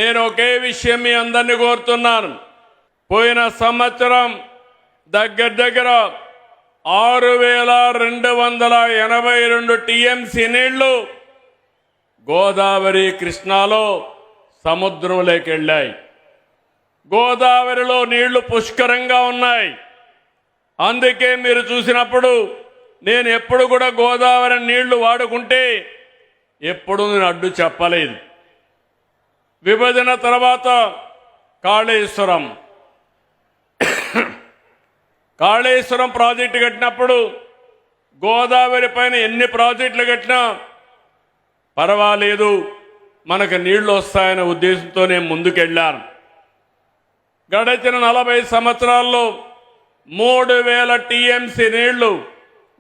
నేను ఒకే విషయం మీ అందరినీ కోరుతున్నాను. పోయిన సంవత్సరం దగ్గర 6,282 టీఎంసీ నీళ్లు గోదావరి కృష్ణాలో సముద్రంలోకి వెళ్ళాయి. గోదావరిలో నీళ్లు పుష్కలంగా ఉన్నాయి. అందుకే మీరు చూసినప్పుడు నేను ఎప్పుడు కూడా గోదావరి నీళ్లు వాడుకుంటే ఎప్పుడు నేను అడ్డు చెప్పలేదు. విభజన తర్వాత కాళేశ్వరం ప్రాజెక్టు కట్టినప్పుడు గోదావరి పైన ఎన్ని ప్రాజెక్టులు కట్టినా పర్వాలేదు, మనకు నీళ్లు వస్తాయనే ఉద్దేశంతో నేను ముందుకెళ్ళాను. గడిచిన 40 సంవత్సరాల్లో 3,000 టీఎంసీ నీళ్లు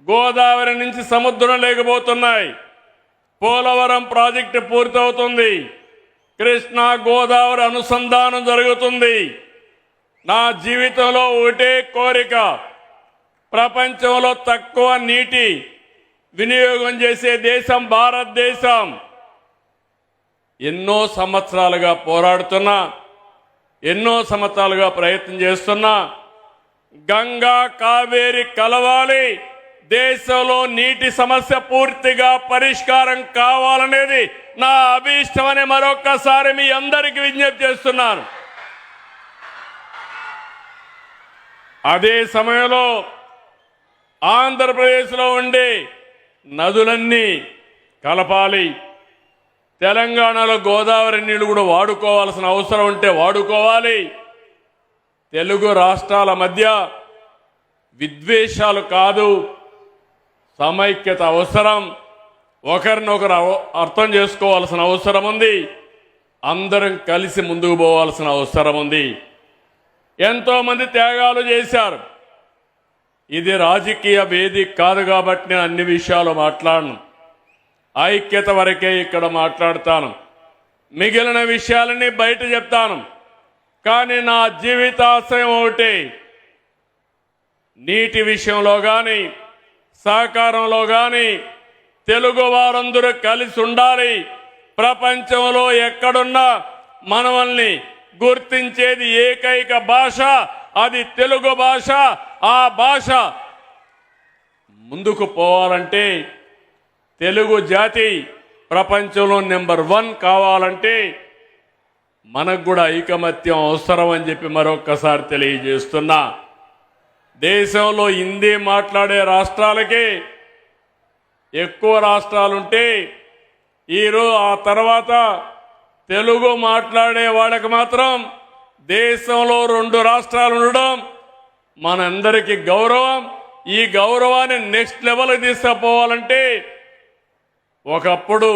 గోదావరి నుంచి సముద్రం లేకపోతున్నాయి. పోలవరం ప్రాజెక్టు పూర్తవుతుంది. కృష్ణా గోదావరి అనుసంధానం జరుగుతుంది. నా జీవితంలో ఒకటే కోరిక, ప్రపంచంలో తక్కువ నీటి వినియోగం చేసే దేశం భారతదేశం. ఎన్నో సంవత్సరాలుగా పోరాడుతున్నా, ఎన్నో సంవత్సరాలుగా ప్రయత్నం చేస్తున్నా, గంగా కావేరి కలవాలి, దేశంలో నీటి సమస్య పూర్తిగా పరిష్కారం కావాలనేది నా అభీష్టమని మరొక్కసారి మీ అందరికీ విజ్ఞప్తి చేస్తున్నాను. అదే సమయంలో ఆంధ్రప్రదేశ్లో ఉండే నదులన్నీ కలపాలి. తెలంగాణలో గోదావరి నీళ్లు కూడా వాడుకోవాల్సిన అవసరం ఉంటే వాడుకోవాలి. తెలుగు రాష్ట్రాల మధ్య విద్వేషాలు కాదు, సమైక్యత అవసరం. ఒకరినొకరు అర్థం చేసుకోవాల్సిన అవసరం ఉంది. అందరం కలిసి ముందుకు పోవాల్సిన అవసరం ఉంది. ఎంతో మంది త్యాగాలు చేశారు. ఇది రాజకీయ వేదిక కాదు కాబట్టి నేను అన్ని విషయాలు మాట్లాడను. ఐక్యత వరకే ఇక్కడ మాట్లాడతాను. మిగిలిన విషయాలన్నీ బయట చెప్తాను. కానీ నా జీవితాశయం ఒకటి, నీటి విషయంలో కానీ సహకారంలో కానీ తెలుగు వారందరూ కలిసి ఉండాలి. ప్రపంచంలో ఎక్కడున్నా మనల్ని గుర్తించేది ఏకైక భాష, అది తెలుగు భాష. ఆ భాష ముందుకు పోవాలంటే, తెలుగు జాతి ప్రపంచంలో నెంబర్ 1 కావాలంటే మనకు కూడా ఐకమత్యం అవసరం అని చెప్పి మరొక్కసారి తెలియజేస్తున్నా. దేశంలో హిందీ మాట్లాడే రాష్ట్రాలకి ఎక్కువ రాష్ట్రాలుంటే ఈరోజు ఆ తర్వాత తెలుగు మాట్లాడే వాళ్ళకి మాత్రం దేశంలో 2 రాష్ట్రాలు ఉండడం మనందరికీ గౌరవం. ఈ గౌరవాన్ని నెక్స్ట్ లెవెల్కి తీసుకుపోవాలంటే, ఒకప్పుడు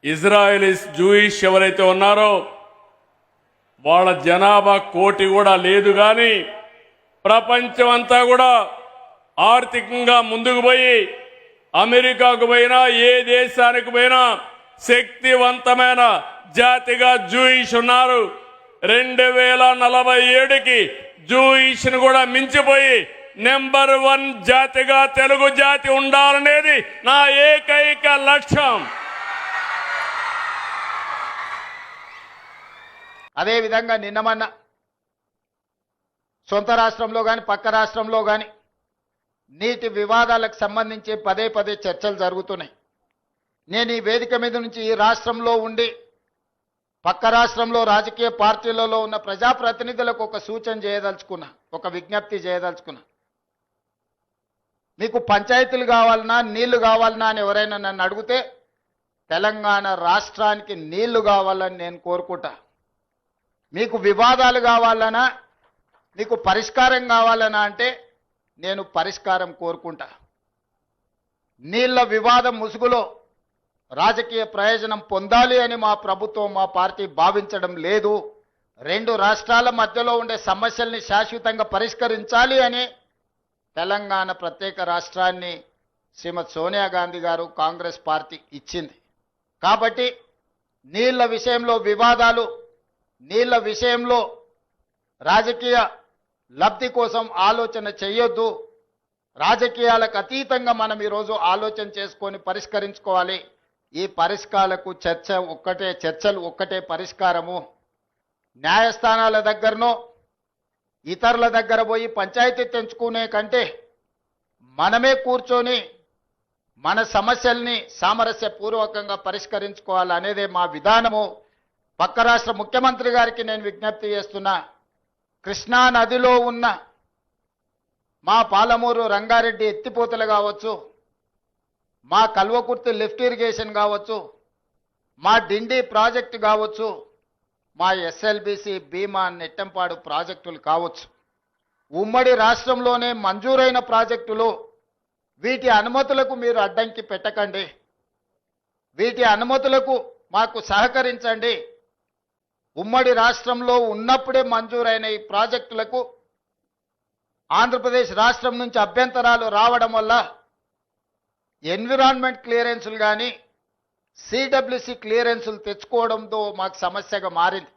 ఇజ్రాయెలీస్ జూయిష్ ఎవరైతే ఉన్నారో వాళ్ళ జనాభా 1 కోటి కూడా లేదు. కానీ ప్రపంచం అంతా కూడా ఆర్థికంగా ముందుకు పోయి అమెరికాకు పోయినా ఏ దేశానికి పోయినా శక్తివంతమైన జాతిగా జూయిష్ ఉన్నారు. 2047కి జూయిష్ను కూడా మించిపోయి నెంబర్ 1 జాతిగా తెలుగు జాతి ఉండాలనేది నా ఏకైక లక్ష్యం. అదేవిధంగా నిన్నమన్న సొంత రాష్ట్రంలో కానీ పక్క రాష్ట్రంలో కానీ నీటి వివాదాలకు సంబంధించి పదే చర్చలు జరుగుతున్నాయి. నేను ఈ వేదిక మీద నుంచి ఈ రాష్ట్రంలో ఉండి పక్క రాష్ట్రంలో రాజకీయ పార్టీలలో ఉన్న ప్రజాప్రతినిధులకు ఒక సూచన చేయదలుచుకున్నా, ఒక విజ్ఞప్తి చేయదలుచుకున్నా. మీకు పంచాయతీలు కావాలన్నా నీళ్లు కావాలన్నా అని ఎవరైనా నన్ను అడిగితే తెలంగాణ రాష్ట్రానికి నీళ్లు కావాలని నేను కోరుకుంటా. మీకు వివాదాలు కావాలన్నా, మీకు పరిష్కారం కావాలన్నా అంటే నేను పరిష్కారం కోరుకుంటా. నీళ్ల వివాదం ముసుగులో రాజకీయ ప్రయోజనం పొందాలి అని మా ప్రభుత్వం, మా పార్టీ భావించడం లేదు. 2 రాష్ట్రాల మధ్యలో ఉండే సమస్యల్ని శాశ్వతంగా పరిష్కరించాలి అని తెలంగాణ ప్రత్యేక రాష్ట్రాన్ని శ్రీమతి సోనియా గాంధీ గారు కాంగ్రెస్ పార్టీ ఇచ్చింది. కాబట్టి నీళ్ల విషయంలో వివాదాలు, నీళ్ల విషయంలో రాజకీయ లబ్ధి కోసం ఆలోచన చేయొద్దు. రాజకీయాలకు అతీతంగా మనం ఈరోజు ఆలోచన చేసుకొని పరిష్కరించుకోవాలి. ఈ పరిష్కారాలకు చర్చలు ఒక్కటే పరిష్కారము. న్యాయస్థానాల దగ్గరనో ఇతరుల దగ్గర పోయి పంచాయతీ తెంచుకునే కంటే మనమే కూర్చొని మన సమస్యల్ని సామరస్యపూర్వకంగా పరిష్కరించుకోవాలనేదే మా విధానము. పక్క రాష్ట్ర ముఖ్యమంత్రి గారికి నేను విజ్ఞప్తి చేస్తున్నా, కృష్ణా నదిలో ఉన్న మా పాలమూరు రంగారెడ్డి ఎత్తిపోతలు కావచ్చు, మా కల్వకుర్తి లిఫ్ట్ ఇరిగేషన్ కావచ్చు, మా డిండి ప్రాజెక్టు కావచ్చు, మా ఎస్ఎల్బిసి భీమా నెట్టంపాడు ప్రాజెక్టులు కావచ్చు, ఉమ్మడి రాష్ట్రంలోనే మంజూరైన ప్రాజెక్టులు, వీటి అనుమతులకు మీరు అడ్డంకి పెట్టకండి, వీటి అనుమతులకు మాకు సహకరించండి. ఉమ్మడి రాష్ట్రంలో ఉన్నప్పుడే మంజూరైన ఈ ప్రాజెక్టులకు ఆంధ్రప్రదేశ్ రాష్ట్రం నుంచి అభ్యంతరాలు రావడం వల్ల ఎన్విరాన్మెంట్ క్లియరెన్సులు కానీ సిడబ్ల్యూసి క్లియరెన్సులు తెచ్చుకోవడంతో మాకు సమస్యగా మారింది.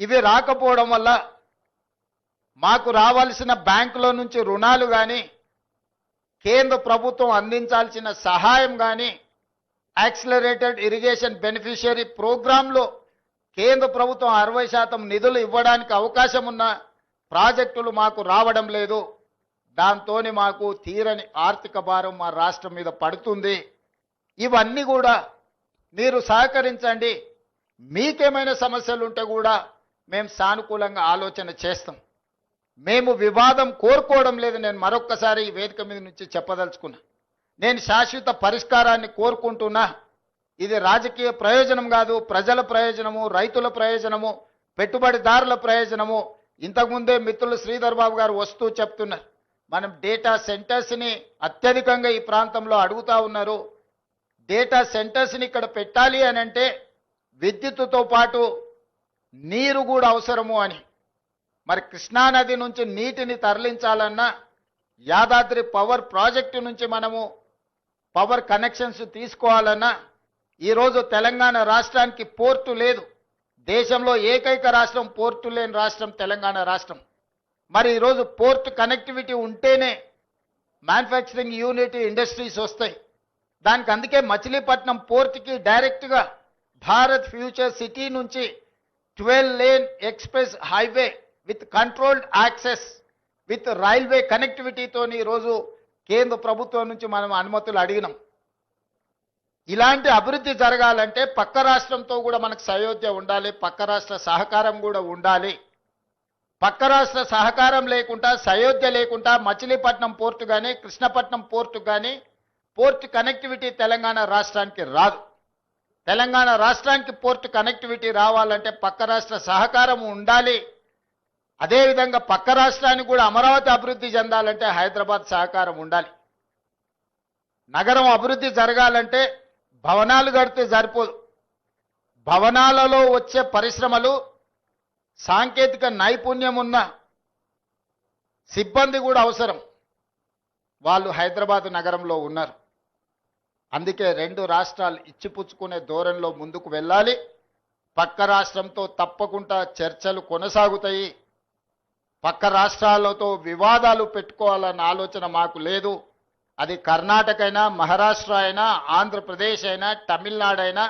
ఇవి రాకపోవడం వల్ల మాకు రావాల్సిన బ్యాంకులో నుంచి రుణాలు కానీ కేంద్ర ప్రభుత్వం అందించాల్సిన సహాయం కానీ యాక్సిలరేటెడ్ ఇరిగేషన్ బెనిఫిషియరీ ప్రోగ్రాంలో కేంద్ర ప్రభుత్వం 60% నిధులు ఇవ్వడానికి అవకాశం ఉన్న ప్రాజెక్టులు మాకు రావడం లేదు. దాంతోని మాకు తీరని ఆర్థిక భారం మా రాష్ట్రం మీద పడుతుంది. ఇవన్నీ కూడా మీరు సహకరించండి. మీకేమైనా సమస్యలు ఉంటే కూడా మేము సానుకూలంగా ఆలోచన చేస్తాం. మేము వివాదం కోరుకోవడం లేదు. నేను మరొక్కసారి ఈ వేదిక మీద నుంచి చెప్పదలుచుకున్నా, నేను శాశ్వత పరిష్కారాన్ని కోరుకుంటున్నా. ఇది రాజకీయ ప్రయోజనం కాదు, ప్రజల ప్రయోజనము, రైతుల ప్రయోజనము, పెట్టుబడిదారుల ప్రయోజనము. ఇంతకుముందే మిత్రులు శ్రీధర్ బాబు గారు వస్తూ చెప్తున్నారు, మనం డేటా సెంటర్స్ని అత్యధికంగా ఈ ప్రాంతంలో అడుగుతా ఉన్నారు. డేటా సెంటర్స్ని ఇక్కడ పెట్టాలి అని అంటే విద్యుత్తుతో పాటు నీరు కూడా అవసరము అని. మరి కృష్ణానది నుంచి నీటిని తరలించాలన్నా యాదాద్రి పవర్ ప్రాజెక్టు నుంచి మనము పవర్ కనెక్షన్స్ తీసుకోవాలన్నా ఈరోజు తెలంగాణ రాష్ట్రానికి పోర్టు లేదు. దేశంలో ఏకైక రాష్ట్రం పోర్టు లేని రాష్ట్రం తెలంగాణ రాష్ట్రం. మరి ఈరోజు పోర్ట్ కనెక్టివిటీ ఉంటేనే మ్యానుఫ్యాక్చరింగ్ యూనిట్ ఇండస్ట్రీస్ వస్తాయి. దానికి అందుకే మచిలీపట్నం పోర్ట్కి డైరెక్ట్గా భారత్ ఫ్యూచర్ సిటీ నుంచి 12 lane express highway with controlled access with railway కనెక్టివిటీతో ఈరోజు కేంద్ర ప్రభుత్వం నుంచి మనం అనుమతులు అడిగినాం. ఇలాంటి అభివృద్ధి జరగాలంటే పక్క రాష్ట్రంతో కూడా మనకు సయోధ్య ఉండాలి, పక్క రాష్ట్ర సహకారం కూడా ఉండాలి. పక్క రాష్ట్ర సహకారం లేకుండా, సయోధ్య లేకుండా మచిలీపట్నం పోర్టు కానీ కృష్ణపట్నం పోర్టు కానీ పోర్ట్ కనెక్టివిటీ తెలంగాణ రాష్ట్రానికి రాదు. తెలంగాణ రాష్ట్రానికి పోర్ట్ కనెక్టివిటీ రావాలంటే పక్క రాష్ట్ర సహకారం ఉండాలి. అదేవిధంగా పక్క రాష్ట్రానికి కూడా అమరావతి అభివృద్ధి చెందాలంటే హైదరాబాద్ సహకారం ఉండాలి. నగరం అభివృద్ధి జరగాలంటే భవనాలు కడితే సరిపోదు. భవనాలలో వచ్చే పరిశ్రమలు, సాంకేతిక నైపుణ్యం ఉన్న సిబ్బంది కూడా అవసరం. వాళ్ళు హైదరాబాద్ నగరంలో ఉన్నారు. అందుకే రెండు రాష్ట్రాలు ఇచ్చిపుచ్చుకునే ధోరణిలో ముందుకు వెళ్ళాలి. పక్క రాష్ట్రంతో తప్పకుండా చర్చలు కొనసాగుతాయి. పక్క రాష్ట్రాలతో వివాదాలు పెట్టుకోవాలన్న ఆలోచన మాకు లేదు. అది కర్ణాటక అయినా, మహారాష్ట్ర అయినా, ఆంధ్రప్రదేశ్ అయినా, తమిళనాడు అయినా,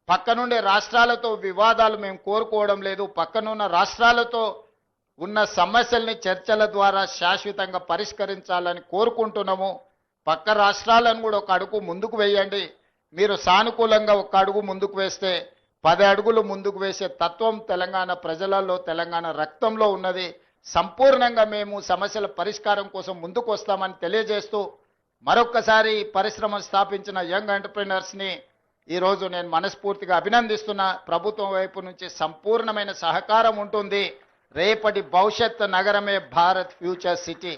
పక్కనుండే రాష్ట్రాలతో వివాదాలు మేము కోరుకోవడం లేదు. పక్కనున్న రాష్ట్రాలతో ఉన్న సమస్యల్ని చర్చల ద్వారా శాశ్వతంగా పరిష్కరించాలని కోరుకుంటున్నాము. పక్క రాష్ట్రాలను కూడా ఒక అడుగు ముందుకు వేయండి. మీరు సానుకూలంగా ఒక అడుగు ముందుకు వేస్తే 10 అడుగులు ముందుకు వేసే తత్వం తెలంగాణ ప్రజలలో, తెలంగాణ రక్తంలో ఉన్నది. సంపూర్ణంగా మేము సమస్యల పరిష్కారం కోసం ముందుకు వస్తామని తెలియజేస్తూ మరొక్కసారి పరిశ్రమ స్థాపించిన యంగ్ ఎంటర్ప్రినర్స్ని ఈరోజు నేను మనస్ఫూర్తిగా అభినందిస్తున్నా. ప్రభుత్వం వైపు నుంచి సంపూర్ణమైన సహకారం ఉంటుంది. రేపటి భవిష్యత్ నగరమే భారత్ ఫ్యూచర్ సిటీ.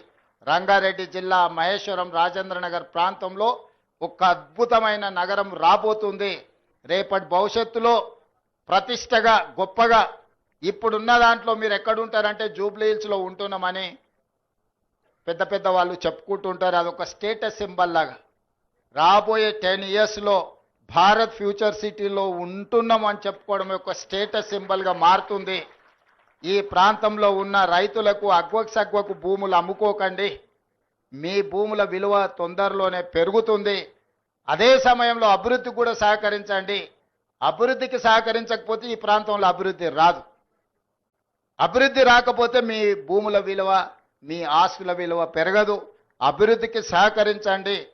రంగారెడ్డి జిల్లా మహేశ్వరం రాజేంద్రనగర్ ప్రాంతంలో ఒక అద్భుతమైన నగరం రాబోతుంది. రేపటి భవిష్యత్తులో ప్రతిష్టగా, గొప్పగా, ఇప్పుడున్న దాంట్లో మీరు ఎక్కడుంటారంటే జూబ్లీ హిల్స్లో ఉంటున్నామని పెద్ద పెద్ద వాళ్ళు చెప్పుకుంటుంటారు. అదొక స్టేటస్ సింబల్ లాగా రాబోయే 10 ఇయర్స్లో భారత్ ఫ్యూచర్ సిటీలో ఉంటున్నాం అని చెప్పుకోవడం ఒక స్టేటస్ సింబల్గా మారుతుంది. ఈ ప్రాంతంలో ఉన్న రైతులకు అగ్వకు సగ్వకు భూములు అమ్ముకోకండి. మీ భూముల విలువ తొందరలోనే పెరుగుతుంది. అదే సమయంలో అభివృద్ధి కూడా సహకరించండి. అభివృద్ధికి సహకరించకపోతే ఈ ప్రాంతంలో అభివృద్ధి రాదు. అభివృద్ధి రాకపోతే మీ భూముల విలువ, మీ ఆస్తుల విలువ పెరగదు. అభివృద్ధికి సహకరించండి.